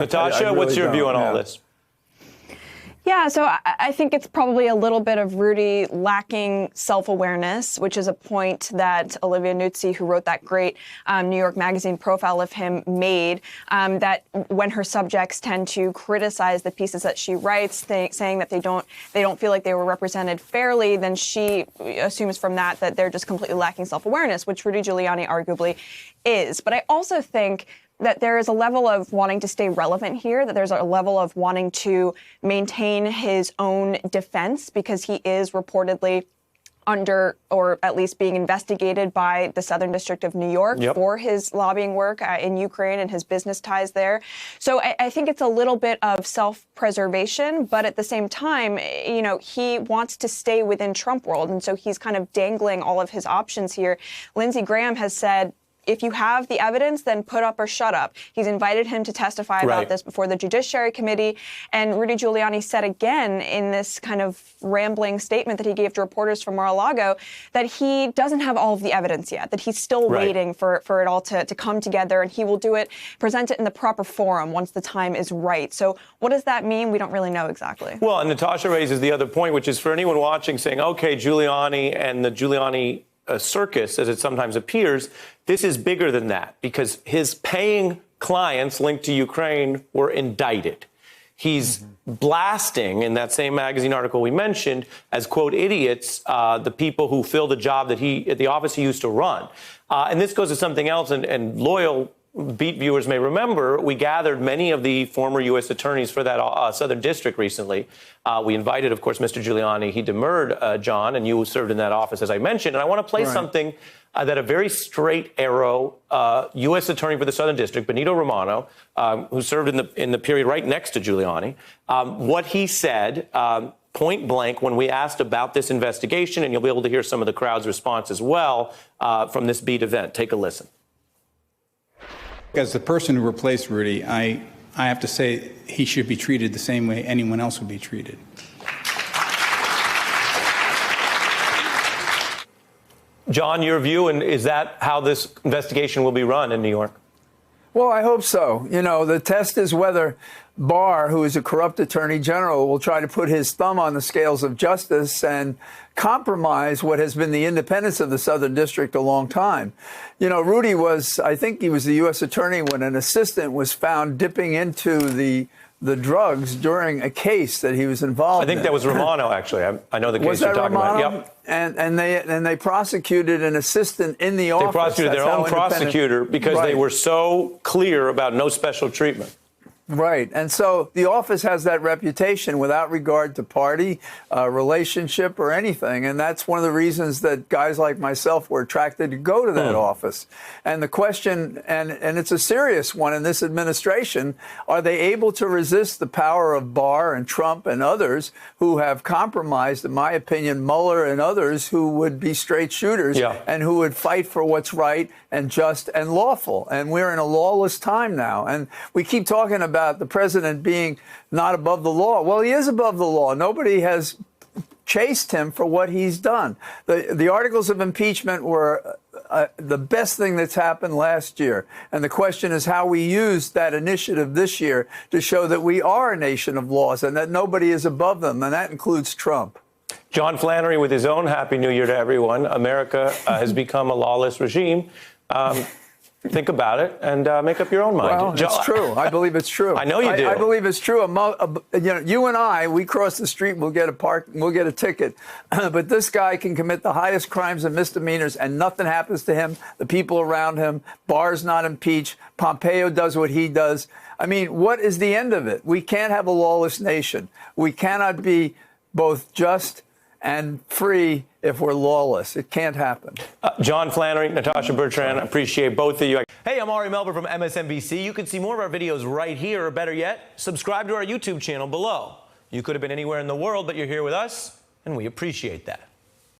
Natasha, what's your view on all this? Yeah, so I think it's probably a little bit of Rudy lacking self-awareness, which is a point that Olivia Nuzzi, who wrote that great New York Magazine profile of him, made, that when her subjects tend to criticize the pieces that she writes, saying that they don't feel like they were represented fairly, then she assumes from that they're just completely lacking self-awareness, which Rudy Giuliani arguably is. But I also think that there is a level of wanting to stay relevant here, that there's a level of wanting to maintain his own defense because he is reportedly under, or at least being investigated by the Southern District of New York for his lobbying work in Ukraine and his business ties there. So I think it's a little bit of self-preservation, but at the same time, you know, he wants to stay within Trump world. And so he's kind of dangling all of his options here. Lindsey Graham has said, if you have the evidence, then put up or shut up. He's invited him to testify about this before the Judiciary Committee. And Rudy Giuliani said again in this kind of rambling statement that he gave to reporters from Mar-a-Lago that he doesn't have all of the evidence yet, that he's still waiting for it all to come together, and he will do it, present it in the proper forum once the time is right. So what does that mean? We don't really know exactly. Well, and Natasha raises the other point, which is for anyone watching saying, okay, Giuliani and the Giuliani circus, as it sometimes appears, this is bigger than that because his paying clients linked to Ukraine were indicted. He's blasting in that same magazine article we mentioned as, quote, idiots, the people who fill the job that at the office he used to run. And this goes to something else, and loyal Beat viewers may remember, we gathered many of the former U.S. attorneys for that Southern District recently. We invited, of course, Mr. Giuliani. He demurred, John, and you served in that office, as I mentioned. And I want to play something that a very straight arrow U.S. attorney for the Southern District, Benito Romano, who served in the period right next to Giuliani, what he said point blank when we asked about this investigation, and you'll be able to hear some of the crowd's response as well from this Beat event. Take a listen. As the person who replaced Rudy, I have to say he should be treated the same way anyone else would be treated. John, your view, and is that how this investigation will be run in New York? Well, I hope so. You know, the test is whether Barr, who is a corrupt attorney general, will try to put his thumb on the scales of justice and compromise what has been the independence of the Southern District a long time. You know, Rudy I think he was the U.S. attorney when an assistant was found dipping into the drugs during a case that he was involved in. I think that was Romano, actually. I know the case you're talking about. Yep. And they prosecuted an assistant in the office. They prosecuted their own prosecutor because they were so clear about no special treatment. Right. And so the office has that reputation without regard to party, relationship, or anything. And that's one of the reasons that guys like myself were attracted to go to that office. And the question, and it's a serious one in this administration, are they able to resist the power of Barr and Trump and others who have compromised, in my opinion, Mueller and others who would be straight shooters and who would fight for what's right and just and lawful. And we're in a lawless time now. And we keep talking about the president being not above the law. Well, he is above the law. Nobody has chased him for what he's done. The articles of impeachment were the best thing that's happened last year. And the question is how we use that initiative this year to show that we are a nation of laws and that nobody is above them. And that includes Trump. John Flannery with his own Happy New Year to everyone. America has become a lawless regime. Think about it and make up your own mind. Well, it's true. I believe it's true. I know you do. I believe it's true. You and I, we cross the street, we'll get a ticket. But this guy can commit the highest crimes and misdemeanors, and nothing happens to him. The people around him, Barr's not impeached. Pompeo does what he does. I mean, what is the end of it? We can't have a lawless nation. We cannot be both just and free if we're lawless. It can't happen. John Flannery, Natasha Bertrand, appreciate both of you. Hey, I'm Ari Melber from MSNBC. You can see more of our videos right here, or better yet, subscribe to our YouTube channel below. You could have been anywhere in the world, but you're here with us, and we appreciate that.